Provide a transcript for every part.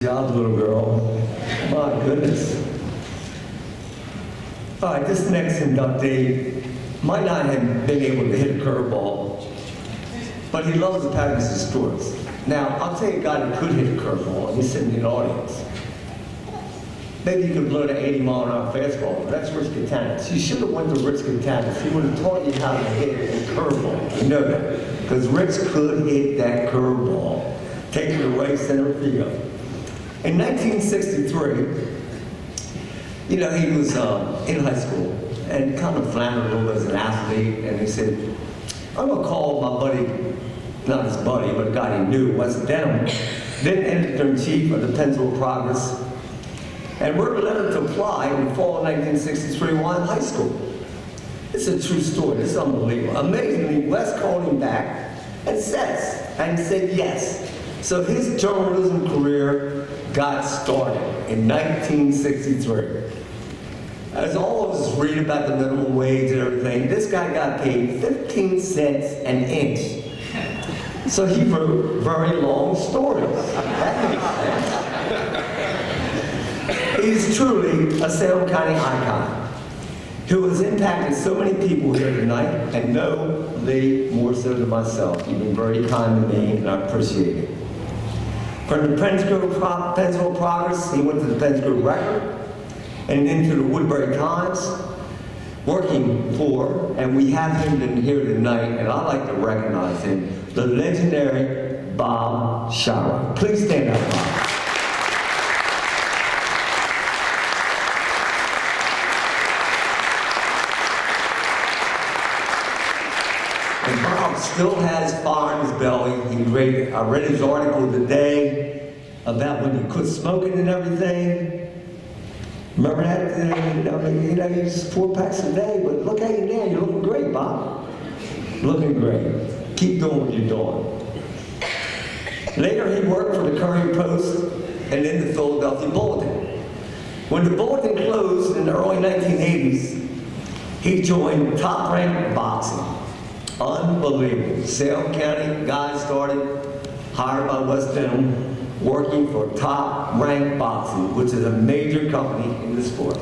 Job, little girl. My goodness. All right, this next inductee might not have been able to hit a curveball, but he loves the packages of sports. Now, I'll tell you a guy that could hit a curveball, and he's sitting in the audience. Maybe you could blow the 80-mile-an-hour fastball, but that's Rich Katanis. You should have went to Rich Katanis. He would have taught you how to hit a curveball. You know that. Because Rich could hit that curveball, taking it right center field. In 1963, he was in high school and kind of floundered a little as an athlete, and he said, I'm going to call my buddy, not his buddy, but a guy he knew, Wes Denham, then editor-in-chief of the Pennsylvania Progress, and wrote a letter to apply in the fall of 1963 while in high school. It's a true story. It's unbelievable. Amazingly, Wes called him back and said yes. So his journalism career got started in 1963. As all of us read about the minimum wage and everything, this guy got paid 15 cents an inch. So he wrote very long stories. That makes sense. He's truly a Salem County icon who has impacted so many people here tonight, and no, Lee, more so than myself. You've been very kind to me, and I appreciate it. From the Pennsylvania Progress, he went to the Pennsylvania Record and into the Woodbury Times, working for, and we have him in here tonight, and I'd like to recognize him, the legendary Bob Shara. Please stand up, Bob. And Bob still has fire in his belly. I read his article today about when he quit smoking and everything. Remember that? He used 4 packs a day, but look at you now. You're looking great, Bob. Looking great. Keep doing what you're doing. Later, he worked for the Courier Post and then the Philadelphia Bulletin. When the Bulletin closed in the early 1980s, he joined Top Rank Boxing. Unbelievable. Salem County guy started, hired by Wes Denham, working for Top Rank Boxing, which is a major company in the sport.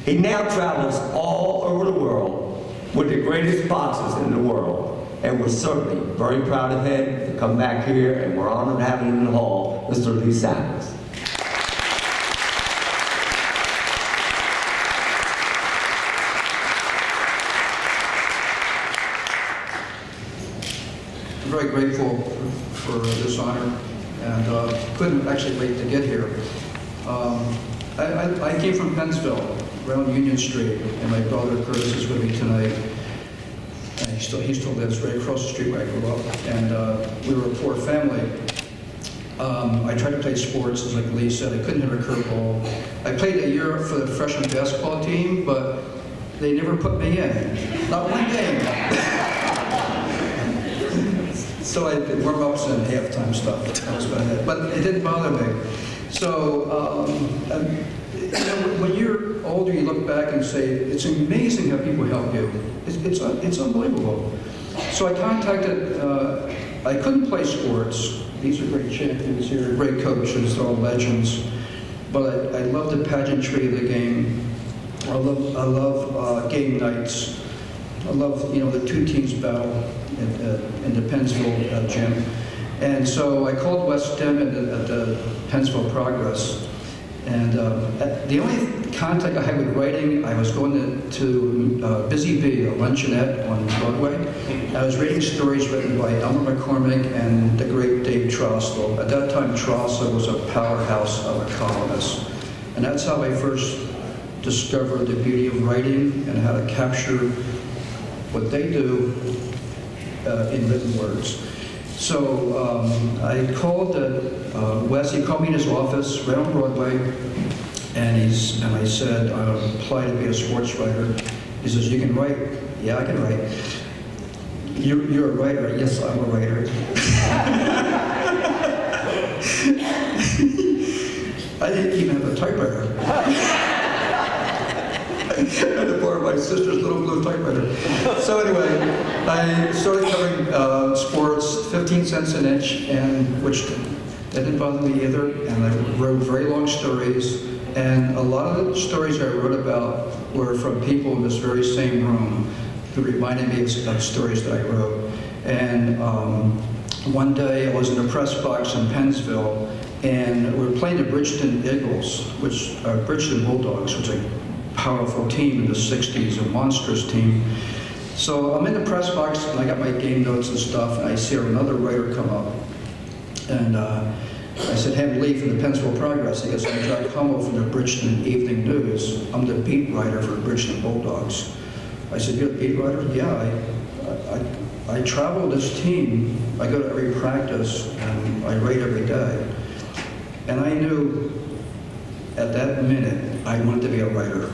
He now travels all over the world with the greatest boxers in the world, and we're certainly very proud of him to come back here, and we're honored to have him in the hall, Mr. Lee Sanders. I'm very grateful for this honor, and couldn't actually wait to get here. I came from Pennsville, around Union Street, and my brother Curtis is with me tonight. And he still lives right across the street where I grew up, and we were a poor family. I tried to play sports, as like Lee said. I couldn't hit a curveball. I played a year for the freshman basketball team, but they never put me in. Not one game. So I did warm-ups and halftime stuff. That was about it. But it didn't bother me. So, when you're older, you look back and say, it's amazing how people help you. It's unbelievable. So I contacted, I couldn't play sports. These are great champions here, great coaches, they're all legends. But I love the pageantry of the game. I love game nights. I love, the 2 teams battle in the Pennsville gym. And so I called Wes Denham at the Pennsville Progress. And the only contact I had with writing, I was going to Busy Bee, a luncheonette on Broadway. I was reading stories written by Elmer McCormick and the great Dave Trostel. At that time, Trostel was a powerhouse of a columnist. And that's how I first discovered the beauty of writing and how to capture what they do in written words. So I called Wes. He called me in his office right on Broadway, and I said, I apply to be a sports writer. He says, you can write? Yeah, I can write. You're a writer? Yes, I'm a writer. I didn't even have a typewriter. I had to borrow my sister's little blue typewriter. So anyway, I started covering sports, 15 cents an inch, and which That didn't bother me either, and I wrote very long stories, and a lot of the stories I wrote about were from people in this very same room who reminded me of stories that I wrote. And one day I was in a press box in Pennsville, and we were playing the Bridgeton Eagles, which are Bridgeton Bulldogs, which is a powerful team in the 60s, a monstrous team. So I'm in the press box, and I got my game notes and stuff, and I see another writer come up. And I said, "Hey, I'm Lee from the Pennsville Progress." He goes, "I'm Jack Hummel from the Bridgeton Evening News. I'm the beat writer for Bridgeton Bulldogs." I said, "You're the beat writer?" "Yeah, I travel this team. I go to every practice, and I write every day." And I knew at that minute I wanted to be a writer.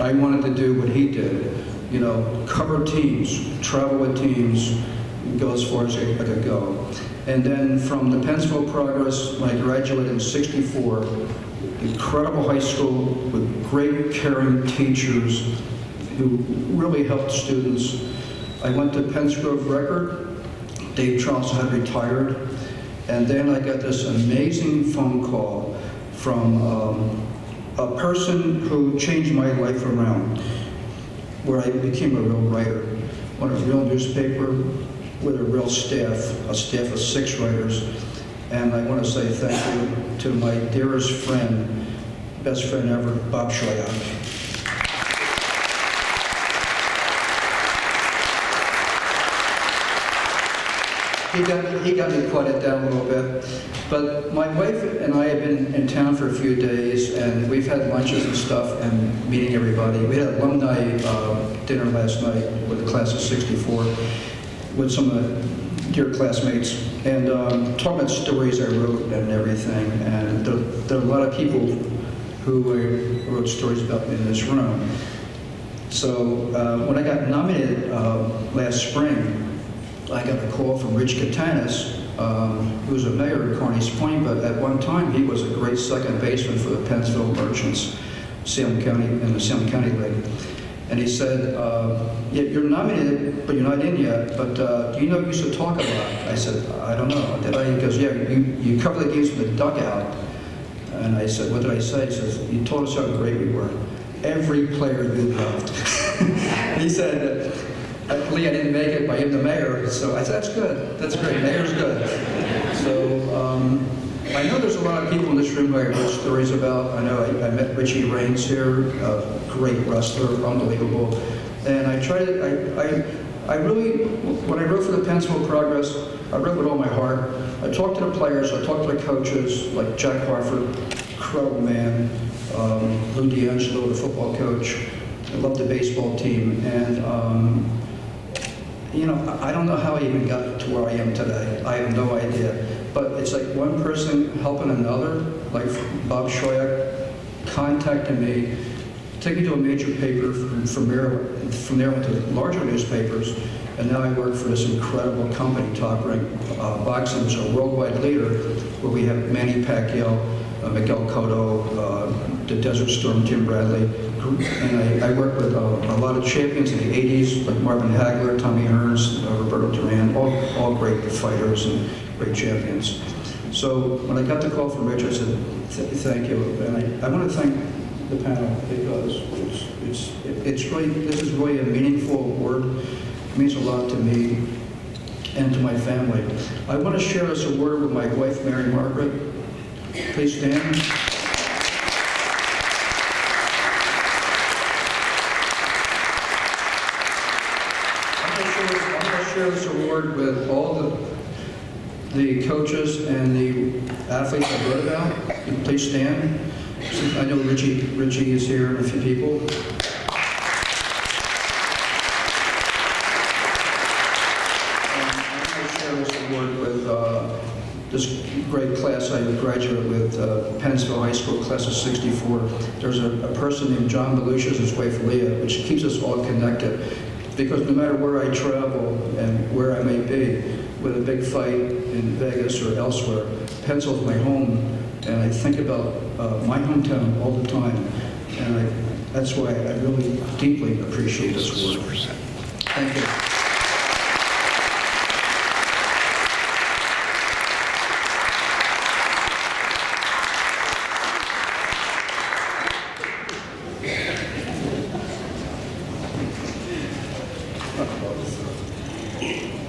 I wanted to do what he did, you know, cover teams, travel with teams, go as far as I could go. And then from the Pennsville Progress, when I graduated in '64, incredible high school with great caring teachers who really helped students. I went to Penns Grove Record. Dave Charleston had retired. And then I got this amazing phone call from a person who changed my life around, where I became a real writer. On a real newspaper with a real staff, a staff of 6 writers. And I want to say thank you to my dearest friend, best friend ever, Bob Schroyak. He got me quieted down a little bit. But my wife and I have been in town for a few days, and we've had lunches and stuff and meeting everybody. We had an alumni dinner last night with the class of '64 with some of the dear classmates, and talking about stories I wrote and everything. And there are a lot of people who I wrote stories about in this room. So when I got nominated last spring, I got a call from Rich Katanis, who was a mayor in Carneys Point, but at one time he was a great second baseman for the Pennsville Merchants, Salem County, in the Salem County League. And he said, "Yeah, you're nominated, but you're not in yet, but do you know what you used to talk about?" I said, "I don't know. Did I?" He goes, "Yeah, you cover the games from the dugout." And I said, "What did I say?" He says, "You told us how great we were. Every player you loved." He said, "Lee, I didn't make it, but I am the mayor." So I said, "That's good. That's great. Mayor's good." So I know there's a lot of people in this room who I wrote stories about. I know I met Richie Raines here, a great wrestler, unbelievable. And I really, when I wrote for the Pennsville Progress, I wrote with all my heart. I talked to the players, I talked to the coaches, like Jack Harford, incredible man, Lou D'Angelo, the football coach. I love the baseball team. And you know, I don't know how I even got to where I am today. I have no idea. But it's like one person helping another, like Bob Schroyak contacted me, took me to a major paper from Maryland. From there I went to larger newspapers, and now I work for this incredible company, Top Rank Boxing, which is a worldwide leader, where we have Manny Pacquiao, Miguel Cotto, the Desert Storm, Tim Bradley. And I work with a lot of champions in the 80s, like Marvin Hagler, Tommy Hearns, Roberto Duran, all great fighters and great champions. So when I got the call from Rich, I said, thank you. And I want to thank the panel, because this is really a meaningful award. It means a lot to me and to my family. I want to share this award with my wife, Mary Margaret. Please stand. Share this award with all the coaches and the athletes I wrote about. Please stand. I know Richie is here and a few people. And I'm going to share this award with this great class I graduated with, Pennsville High School, class of '64. There's a person named John Belushi, his wife Leah, which keeps us all connected. Because no matter where I travel and where I may be, with a big fight in Vegas or elsewhere, Pennsyl's my home, and I think about my hometown all the time, and that's why I really deeply appreciate this award. Thank you. Not close.